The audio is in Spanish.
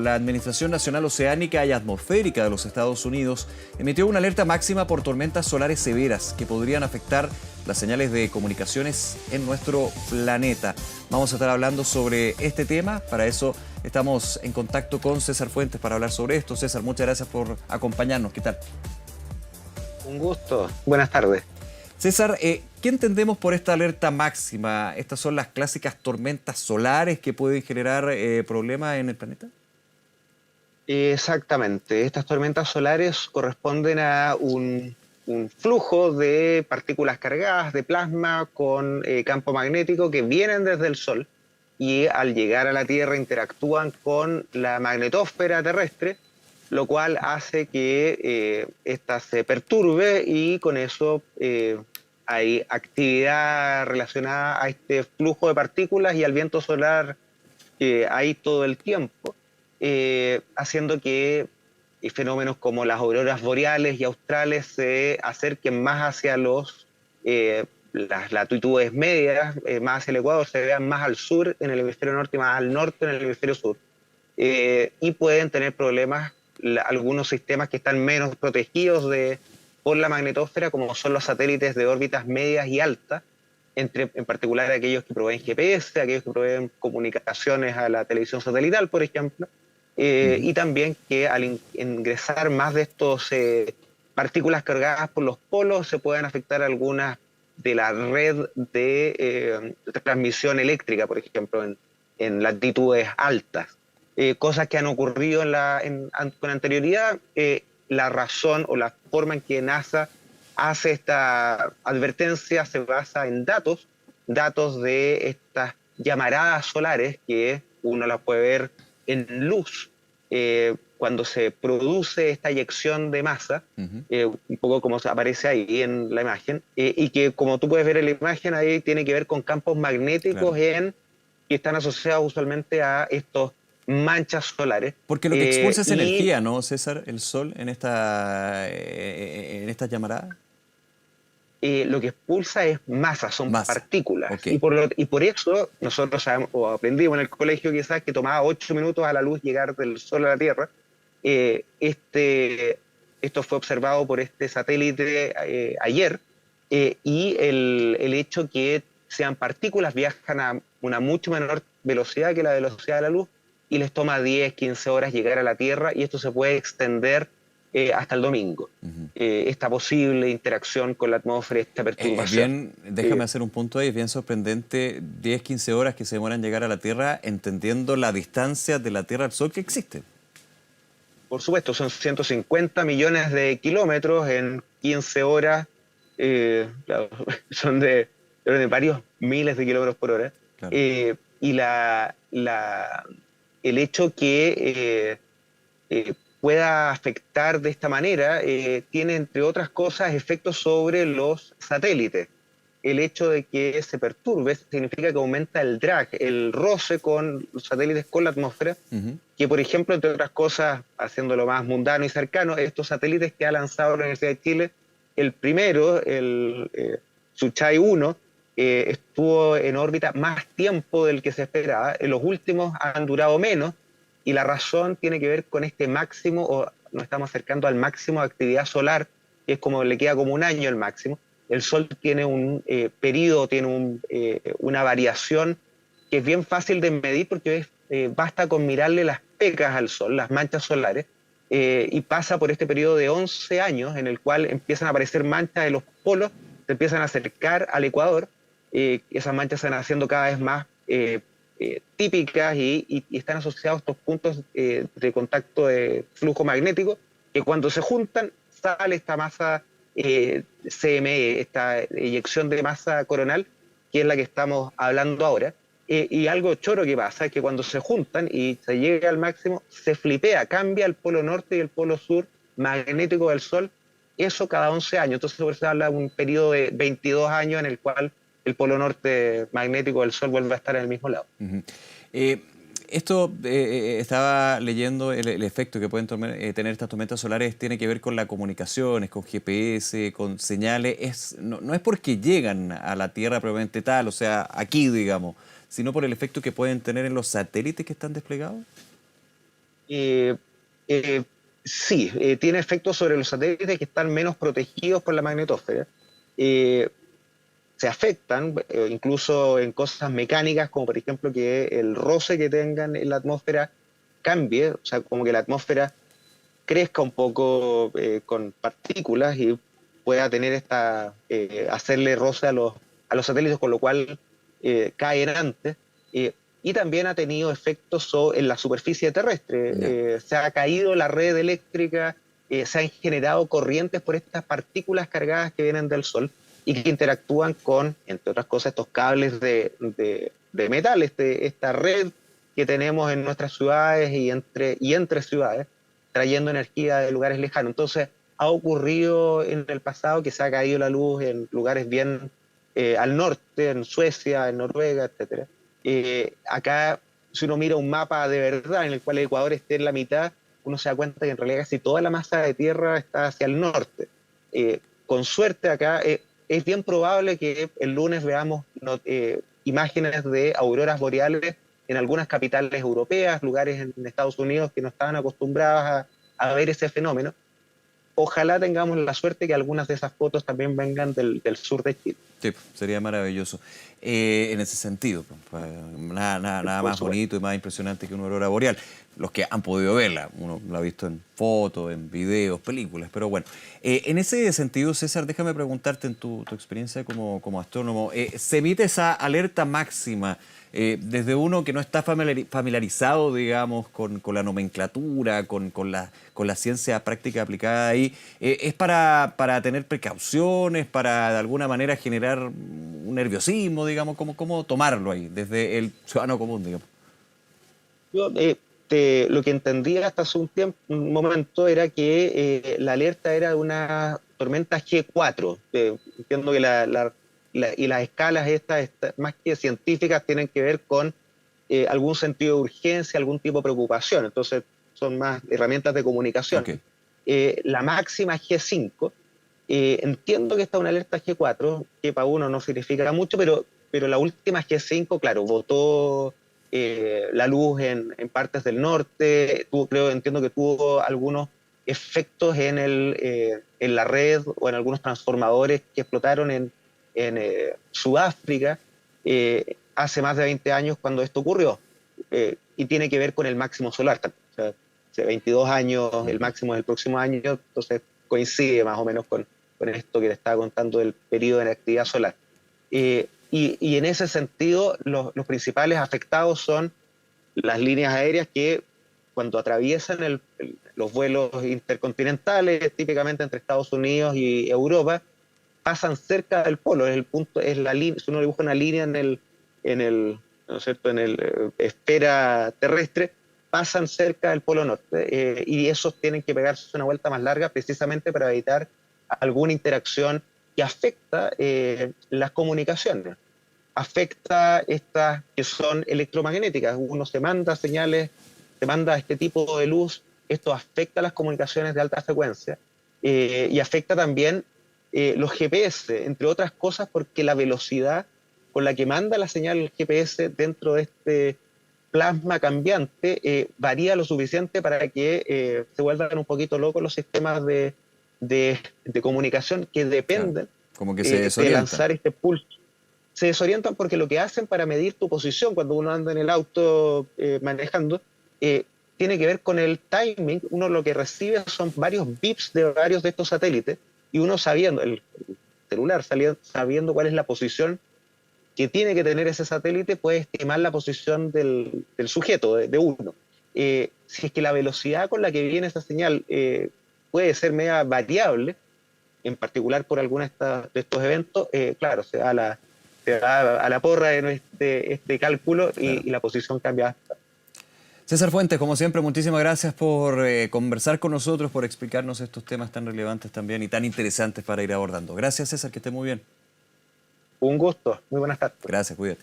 la Administración Nacional Oceánica y Atmosférica de los Estados Unidos emitió una alerta máxima por tormentas solares severas que podrían afectar las señales de comunicaciones en nuestro planeta. Vamos a estar hablando sobre este tema. Para eso estamos en contacto con César Fuentes para hablar sobre esto. César, muchas gracias por acompañarnos. ¿Qué tal? Un gusto. Buenas tardes. César, ¿qué entendemos por esta alerta máxima? ¿Estas son las clásicas tormentas solares que pueden generar problemas en el planeta? Exactamente. Estas tormentas solares corresponden a un flujo de partículas cargadas de plasma con campo magnético que vienen desde el Sol y al llegar a la Tierra interactúan con la magnetosfera terrestre, lo cual hace que ésta se perturbe y con eso hay actividad relacionada a este flujo de partículas y al viento solar que hay todo el tiempo, haciendo que fenómenos como las auroras boreales y australes se acerquen más hacia las latitudes medias, más hacia el Ecuador, se vean más al sur en el hemisferio norte y más al norte en el hemisferio sur. Y pueden tener problemas algunos sistemas que están menos protegidos por la magnetosfera, como son los satélites de órbitas medias y altas, en particular aquellos que proveen GPS, aquellos que proveen comunicaciones a la televisión satelital, por ejemplo, y también que al ingresar más de estos partículas cargadas por los polos se pueden afectar algunas de la red de transmisión eléctrica, por ejemplo, en latitudes altas. Cosas que han ocurrido con anterioridad. La razón o la forma en que NASA hace esta advertencia se basa en datos de estas llamaradas solares que uno las puede ver en luz cuando se produce esta eyección de masa, un poco como aparece ahí en la imagen, y que como tú puedes ver en la imagen ahí tiene que ver con campos magnéticos que están asociados usualmente a estos manchas solares. Porque lo que expulsa es energía, ¿no, César? El Sol en esta llamarada. Lo que expulsa es masa, son partículas. Okay. Y por eso nosotros sabemos, o aprendimos en el colegio quizás, que tomaba 8 minutos a la luz llegar del Sol a la Tierra. Esto fue observado por este satélite ayer, y el hecho que sean partículas viajan a una mucho menor velocidad que la velocidad de la luz y les toma 10, 15 horas llegar a la Tierra, y esto se puede extender hasta el domingo. Esta posible interacción con la atmósfera, esta perturbación. Déjame hacer un punto ahí, es bien sorprendente, 10, 15 horas que se demoran en llegar a la Tierra, entendiendo la distancia de la Tierra al Sol que existe. Por supuesto, son 150 millones de kilómetros en 15 horas, claro, son de varios miles de kilómetros por hora. Claro. Y el hecho que pueda afectar de esta manera tiene, entre otras cosas, efectos sobre los satélites. El hecho de que se perturbe significa que aumenta el drag, el roce con los satélites, con la atmósfera, que, por ejemplo, entre otras cosas, haciéndolo más mundano y cercano, estos satélites que ha lanzado la Universidad de Chile, el primero, el Suchai 1, estuvo en órbita más tiempo del que se esperaba. Los últimos han durado menos, y la razón tiene que ver con este máximo, o nos estamos acercando al máximo de actividad solar, que es como le queda como un año el máximo. El Sol tiene un periodo, tiene una variación que es bien fácil de medir, porque basta con mirarle las pecas al Sol, las manchas solares, y pasa por este periodo de 11 años en el cual empiezan a aparecer manchas en los polos, se empiezan a acercar al Ecuador, esas manchas se van haciendo cada vez más típicas y están asociados a estos puntos de contacto de flujo magnético, que cuando se juntan sale esta masa CME, esta eyección de masa coronal, que es la que estamos hablando ahora. Y algo choro que pasa es que cuando se juntan y se llega al máximo, se flipea, cambia el polo norte y el polo sur magnético del Sol, eso cada 11 años. Entonces por eso se habla de un periodo de 22 años en el cual el polo norte magnético del Sol vuelve a estar en el mismo lado. Estaba leyendo el efecto que pueden tener estas tormentas solares, tiene que ver con las comunicaciones, con GPS, con señales. No es porque llegan a la Tierra probablemente tal, o sea, aquí, digamos, sino por el efecto que pueden tener en los satélites que están desplegados. Eh, eh, sí, tiene efectos sobre los satélites que están menos protegidos por la magnetosfera. Eh, Se afectan, incluso en cosas mecánicas, como por ejemplo que el roce que tengan en la atmósfera cambie, o sea, como que la atmósfera crezca un poco con partículas y pueda tener hacerle roce a los satélites, con lo cual caen antes. Eh, y también ha tenido efectos en la superficie Ya. terrestre. Se ha caído la red eléctrica, se han generado corrientes por estas partículas cargadas que vienen del Sol y que interactúan con, entre otras cosas, estos cables de metal, esta red que tenemos en nuestras ciudades y entre ciudades, trayendo energía de lugares lejanos. Entonces, ha ocurrido en el pasado que se ha caído la luz en lugares bien al norte, en Suecia, en Noruega, etcétera. Acá, si uno mira un mapa de verdad en el cual el Ecuador esté en la mitad, uno se da cuenta que en realidad casi toda la masa de tierra está hacia el norte. Con suerte acá, es bien probable que el lunes veamos imágenes de auroras boreales en algunas capitales europeas, lugares en Estados Unidos que no estaban acostumbrados a ver ese fenómeno. Ojalá tengamos la suerte que algunas de esas fotos también vengan del sur de Chile. Sí, sería maravilloso. En ese sentido, pues, nada Por más supuesto. bonito y más impresionante que una aurora boreal. Los que han podido verla, uno la ha visto en fotos, en videos, películas, pero bueno. En ese sentido, César, déjame preguntarte en tu experiencia como astrónomo, ¿se emite esa alerta máxima desde uno que no está familiarizado, digamos, con la nomenclatura, con la ciencia práctica aplicada ahí? ¿Es para tener precauciones, para de alguna manera generar un nerviosismo, digamos? ¿Cómo tomarlo ahí, desde el ciudadano común, digamos? Yo, lo que entendía hasta hace un momento era que la alerta era de una tormenta G4. Entiendo que y las escalas más que científicas, tienen que ver con algún sentido de urgencia, algún tipo de preocupación. Entonces, son más herramientas de comunicación. Ok, La máxima es G5. Entiendo que esta es una alerta G4, que para uno no significa mucho, pero la última G5, claro, botó la luz en partes del norte, entiendo que tuvo algunos efectos en la red o en algunos transformadores que explotaron en Sudáfrica hace más de 20 años cuando esto ocurrió. Y tiene que ver con el máximo solar. O sea, hace 22 años, el máximo es el próximo año, entonces coincide más o menos con esto que le estaba contando del periodo de actividad solar. Y en ese sentido, los principales afectados son las líneas aéreas que cuando atraviesan los vuelos intercontinentales, típicamente entre Estados Unidos y Europa, pasan cerca del polo, es el punto, es la línea, si uno dibuja una línea ¿no es cierto?, en el esfera terrestre, pasan cerca del polo norte, y esos tienen que pegarse una vuelta más larga precisamente para evitar alguna interacción que afecta las comunicaciones, afecta estas que son electromagnéticas. Uno se manda señales, se manda este tipo de luz, esto afecta las comunicaciones de alta frecuencia y afecta también los GPS, entre otras cosas, porque la velocidad con la que manda la señal el GPS dentro de este plasma cambiante varía lo suficiente para que se vuelvan un poquito locos los sistemas de comunicación que claro. dependen Como que se de desorientan. lanzar este pulso. Se desorientan porque lo que hacen para medir tu posición cuando uno anda en el auto manejando eh, tiene que ver con el timing. Uno lo que recibe son varios bips de varios de estos satélites y uno sabiendo, el celular sabiendo cuál es la posición que tiene que tener ese satélite, puede estimar la posición del sujeto, de uno. Si es que la velocidad con la que viene esa señal puede ser media variable, en particular por algunos de estos eventos, claro, se da a la porra en este cálculo Claro. y la posición cambia. César Fuentes, como siempre, muchísimas gracias por conversar con nosotros, por explicarnos estos temas tan relevantes también y tan interesantes para ir abordando. Gracias, César, que esté muy bien. Un gusto, muy buenas tardes. Gracias, cuídate.